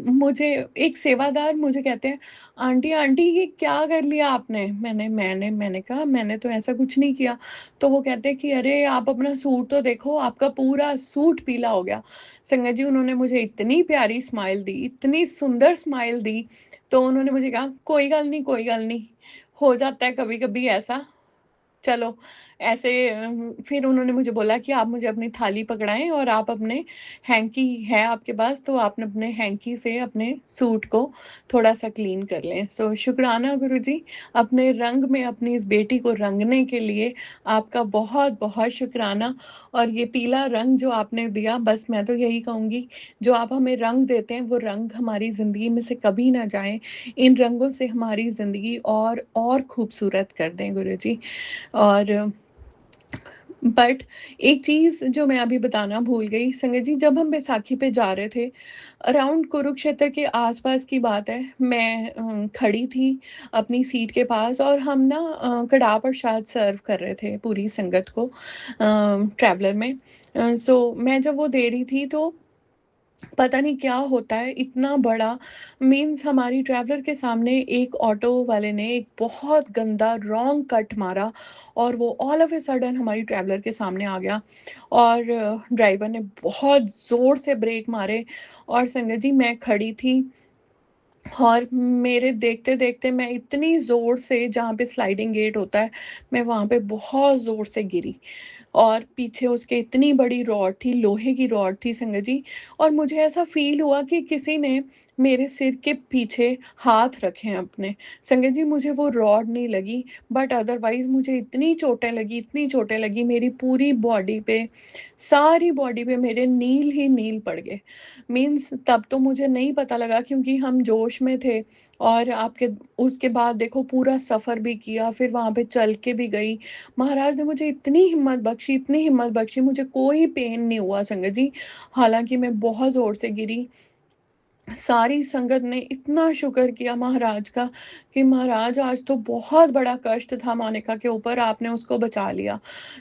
मुझे एक सेवादार मुझे कहते हैं, "आंटी, आंटी ये क्या कर लिया आपने?" मैंने कहा, "मैंने तो ऐसा कुछ नहीं किया।" तो वो कहते हैं कि, "अरे! आप अपना सूट तो देखो, आपका पूरा सूट पीला हो गया।" संगत जी, उन्होंने मुझे इतनी प्यारी स्माइल दी, इतनी सुंदर स्माइल दी, तो उन्होंने मुझे कहा, कोई गल नहीं, हो जाता है कभी-कभी ऐसा, चलो ऐसे फिर उन्होंने मुझे बोला कि आप मुझे अपनी थाली पकड़ाएँ, और आप अपने हैंकी है आपके पास, तो आप अपने हैंकी से अपने सूट को थोड़ा-सा क्लीन कर लें। सो शुक्राना गुरुजी, अपने रंग में अपनी इस बेटी को रंगने के लिए आपका बहुत-बहुत शुक्राना। और ये पीला रंग जो आपने दिया, बस मैं तो यही कहूँगी, जो आप हमें रंग देते हैं, वो रंग हमारी ज़िंदगी में से कभी ना जाएँ। इन रंगों से हमारी ज़िंदगी और खूबसूरत कर दें गुरुजी। और बट एक चीज़ जो मैं अभी बताना भूल गई संगत जी, जब हम बैसाखी पे जा रहे थे, अराउंड कुरुक्षेत्र के आस-पास की बात है, मैं खड़ी थी अपनी सीट के पास, और हम ना कड़ाह प्रसाद सर्व कर रहे थे पूरी संगत को ट्रैवलर में। सो मैं जब वो दे रही थी, तो पता नहीं क्या होता है, इतना बड़ा मीन्स हमारी ट्रैवलर के सामने एक ऑटो वाले ने एक बहुत गंदा रॉन्ग कट मारा, और वो ऑल ऑफ अ सडन हमारी ट्रैवलर के सामने आ गया, और ड्राइवर ने बहुत ज़ोर से ब्रेक मारे, और संगत जी मैं खड़ी थी, और मेरे देखते-देखते मैं इतनी ज़ोर से, जहाँ पे स्लाइडिंग गेट होता है, मैं वहाँ पे बहुत ज़ोर से गिरी। और पीछे उसके इतनी बड़ी रॉड थी, लोहे की रॉड थी संगत जी, और मुझे ऐसा फ़ील हुआ कि किसी ने मेरे सिर के पीछे हाथ रखे हैं अपने। संगत जी, मुझे वो रॉड नहीं लगी, बट अदरवाइज़ मुझे इतनी चोटें लगी मेरी पूरी बॉडी पे, सारी बॉडी पे मेरे नील ही नील पड़ गए। मीन्स तब तो मुझे नहीं पता लगा, क्योंकि हम जोश में थे, और आपके उसके बाद देखो पूरा सफ़र भी किया, फिर वहाँ पे चल के भी गई। महाराज ने मुझे इतनी हिम्मत बख्शी, मुझे कोई पेन नहीं हुआ संगत जी। हालाँकि मैं बहुत ज़ोर से गिरी। सारी संगत ने इतना शुक्र किया महाराज का, कि महाराज आज तो बहुत बड़ा कष्ट था मोनिका के ऊपर, आपने उसको बचा लिया।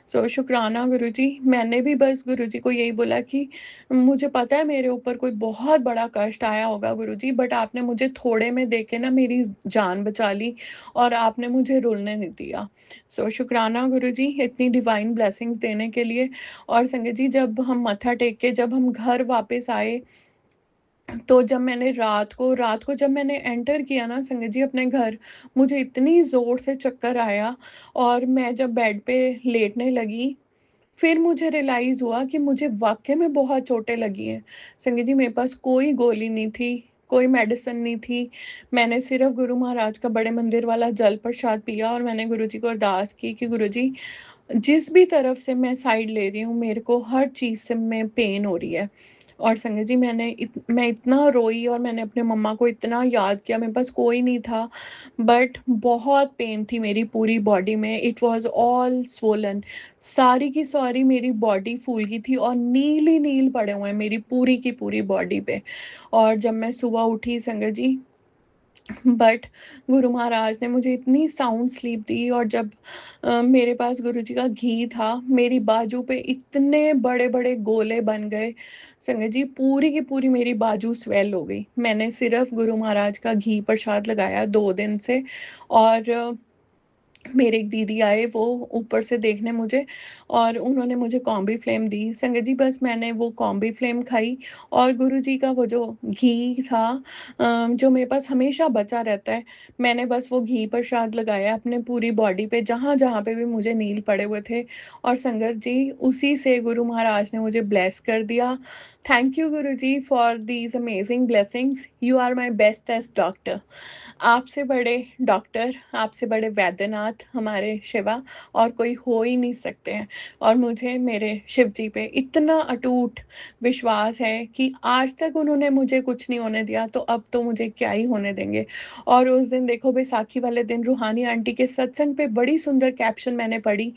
सो शुक्राना गुरुजी। मैंने भी बस गुरुजी को यही बोला कि मुझे पता है मेरे ऊपर कोई बहुत बड़ा कष्ट आया होगा गुरुजी, बट आपने मुझे थोड़े में देके ना मेरी जान बचा ली, और आपने मुझे रुलने नहीं दिया। सो शुक्राना गुरुजी इतनी डिवाइन ब्लेसिंग्स देने के लिए। और संगत जी, जब हम मत्था टेक के जब हम घर वापस आए, तो जब मैंने रात को जब मैंने एंटर किया ना संगत जी अपने घर, मुझे इतनी ज़ोर से चक्कर आया, और मैं जब बेड पे लेटने लगी, फिर मुझे रियलाइज़ हुआ कि मुझे वाक़ई में बहुत चोटें लगी हैं। संगत जी, मेरे पास कोई गोली नहीं थी, कोई मेडिसिन नहीं थी। मैंने सिर्फ़ गुरु महाराज का बड़े मंदिर वाला जल प्रसाद पिया, और मैंने गुरुजी को अरदास की कि गुरुजी, जिस भी तरफ से मैं साइड ले रही हूँ, मेरे को हर चीज़ से में पेन हो रही है। और संगत जी, मैं इतना रोई, और मैंने अपने मम्मा को इतना याद किया, मेरे पास कोई नहीं था, बट बहुत पेन थी मेरी पूरी बॉडी में, इट वाज़ ऑल स्वोलन। सारी की सारी मेरी बॉडी फूल गई थी, और नील ही नील पड़े हुए हैं मेरी पूरी की पूरी बॉडी पे। और जब मैं सुबह उठी संगत जी, बट गुरु महाराज ने मुझे इतनी साउंड स्लीप दी, और जब मेरे पास गुरुजी का घी था, मेरी बाजू पे इतने बड़े-बड़े गोले बन गए, संगत जी पूरी की पूरी मेरी बाजू स्वेल हो गई। मैंने सिर्फ़ गुरु महाराज का घी प्रसाद लगाया 2 दिन से, और मेरे एक दीदी आए वो ऊपर से देखने मुझे, और उन्होंने मुझे कॉम्बी फ्लेम दी। संगत जी, बस मैंने वो कॉम्बी फ्लेम खाई, और गुरुजी का वो जो घी था, जो मेरे पास हमेशा बचा रहता है, मैंने बस वो घी प्रसाद लगाया अपने पूरी बॉडी पे, जहाँ-जहाँ पे भी मुझे नील पड़े हुए थे, और संगत जी उसी से गुरु महाराज ने मुझे ब्लेस कर दिया। Thank you Guruji for these amazing blessings. You are my bestest doctor. आपसे बड़े डॉक्टर, आपसे बड़े वैद्यनाथ हमारे शिवा और कोई हो ही नहीं सकते हैं। और मुझे मेरे शिव जी पे इतना अटूट विश्वास है कि आज तक उन्होंने मुझे कुछ नहीं होने दिया, तो अब तो मुझे क्या ही होने देंगे। और उस दिन देखो, बैसाखी वाले दिन रूहानी आंटी के सत्संग पे बड़ी सुंदर कैप्शन मैंने पढ़ी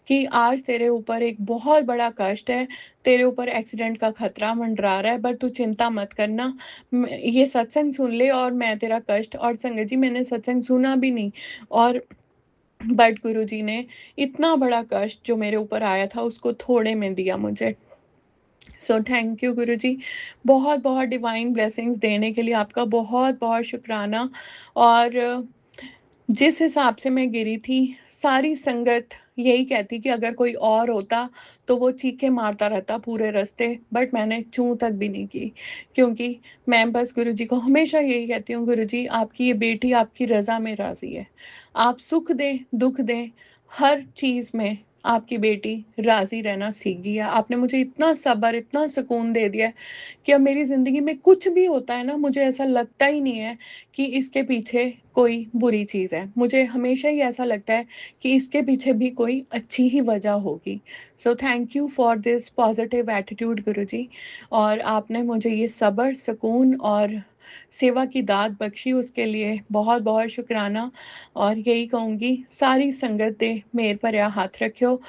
कि आज तेरे ऊपर एक बहुत बड़ा कष्ट है, तेरे ऊपर एक्सीडेंट का खतरा मंडरा रहा है, पर तू चिंता मत करना, ये सत्संग सुन ले और मैं तेरा कष्ट। और संगत जी, मैंने सत्संग सुना भी नहीं, और बट गुरुजी ने इतना बड़ा कष्ट जो मेरे ऊपर आया था उसको थोड़े में दिया मुझे। सो थैंक यू गुरुजी। बहुत-बहुत डिवाइन ब्लेसिंग्स देने के लिए आपका बहुत-बहुत शुक्राना। और जिस हिसाब से मैं गिरी थी, सारी संगत यही कहती कि अगर कोई और होता, तो वो चीखें मारता रहता पूरे रास्ते, बट मैंने चूँ तक भी नहीं की। क्योंकि मैं बस गुरुजी को हमेशा यही कहती हूँ, गुरुजी आपकी ये बेटी आपकी रज़ा में राज़ी है। आप सुख दें, दुःख दें, हर चीज़ में आपकी बेटी राज़ी रहना सीख गई है। आपने मुझे इतना सब्र, इतना सुकून दे दिया है कि अब मेरी ज़िंदगी में कुछ भी होता है ना, मुझे ऐसा लगता ही नहीं है कि इसके पीछे कोई बुरी चीज़ है। मुझे हमेशा ही ऐसा लगता है कि इसके पीछे भी कोई अच्छी ही वजह होगी। So thank you for this positive attitude Guruji. और आपने मुझे ये सब्र, सुकून और सेवा की दात बख्शी, उसके लिए बहुत-बहुत शुकराना। और यही कहूँगी, सारी संगत दे मेर भरिया हाथ रखियो,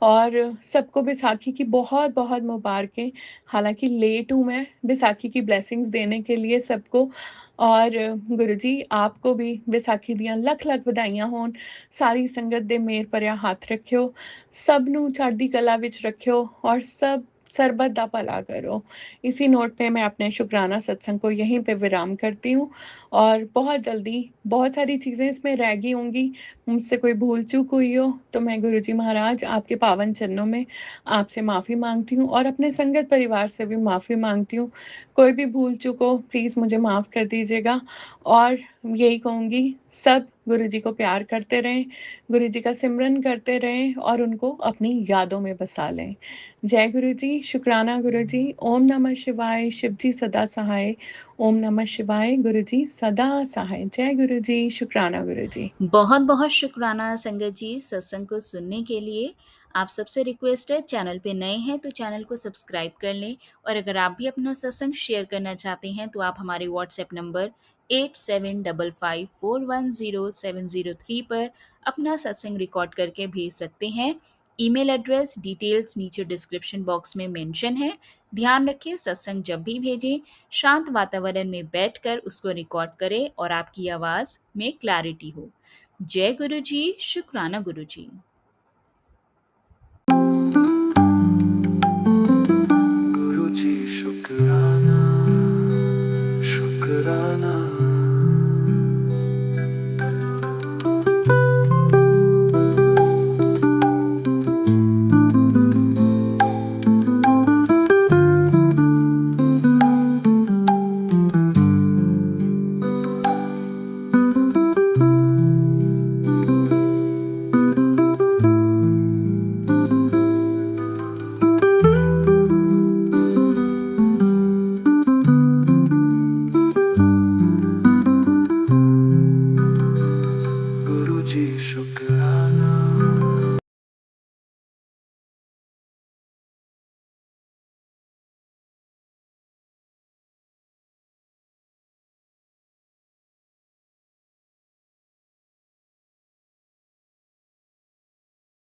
और सबको बैसाखी की बहुत-बहुत मुबारकें। हालाँकि लेट हूँ मैं बैसाखी की ब्लेसिंग्स देने के लिए सबको। और गुरुजी आपको भी बैसाखी ਦੀਆਂ ਲੱਖ-ਲੱਖ ਵਧਾਈਆਂ ਹੋਣ। ਸਾਰੀ ਸੰਗਤ ਦੇ ਮੇਰ ਭਰਿਆ ਹੱਥ ਰੱਖਿਓ, ਸਭ ਨੂੰ ਚੜ੍ਹਦੀ ਕਲਾ ਵਿੱਚ ਰੱਖਿਓ, ਔਰ ਸਭ सरबत दा भला करो। इसी नोट पे मैं अपने शुकराना सत्संग को यहीं पे विराम करती हूँ और बहुत जल्दी बहुत सारी चीज़ें इसमें रह गई होंगी, मुझसे कोई भूल-चूक हुई हो, तो मैं गुरुजी महाराज आपके पावन चरणों में आपसे माफ़ी माँगती हूँ और अपने संगत परिवार से भी माफ़ी माँगती हूँ। कोई भी भूल-चूक हो, प्लीज़ मुझे माफ़ कर दीजिएगा और यही कहूँगी, सब गुरुजी को प्यार करते रहें, गुरुजी का सिमरन करते रहें और उनको अपनी यादों में बसा लें। जय गुरुजी, शुकराना गुरुजी, ओम नमः शिवाय, शिव जी सदा सहाय, ओम नमः शिवाय, गुरुजी सदा सहाय। जय गुरुजी, शुकराना गुरुजी। बहुत बहुत शुक्राना संगत जी सत्संग को सुनने के लिए। आप सबसे रिक्वेस्ट है, चैनल पे नए हैं तो चैनल को सब्सक्राइब कर लें, और अगर आप भी अपना सत्संग शेयर करना चाहते हैं तो आप हमारे व्हाट्सएप नंबर 8755410703 पर अपना सत्संग रिकॉर्ड करके भेज सकते हैं। ईमेल एड्रेस डिटेल्स नीचे डिस्क्रिप्शन बॉक्स में मेंशन है। ध्यान रखें, सत्संग जब भी भेजें शांत वातावरण में बैठकर उसको रिकॉर्ड करें और आपकी आवाज़ में क्लैरिटी हो। जय गुरु जी, शुक्राना गुरु जी। गुरु जी शुक्राना, शुक्राना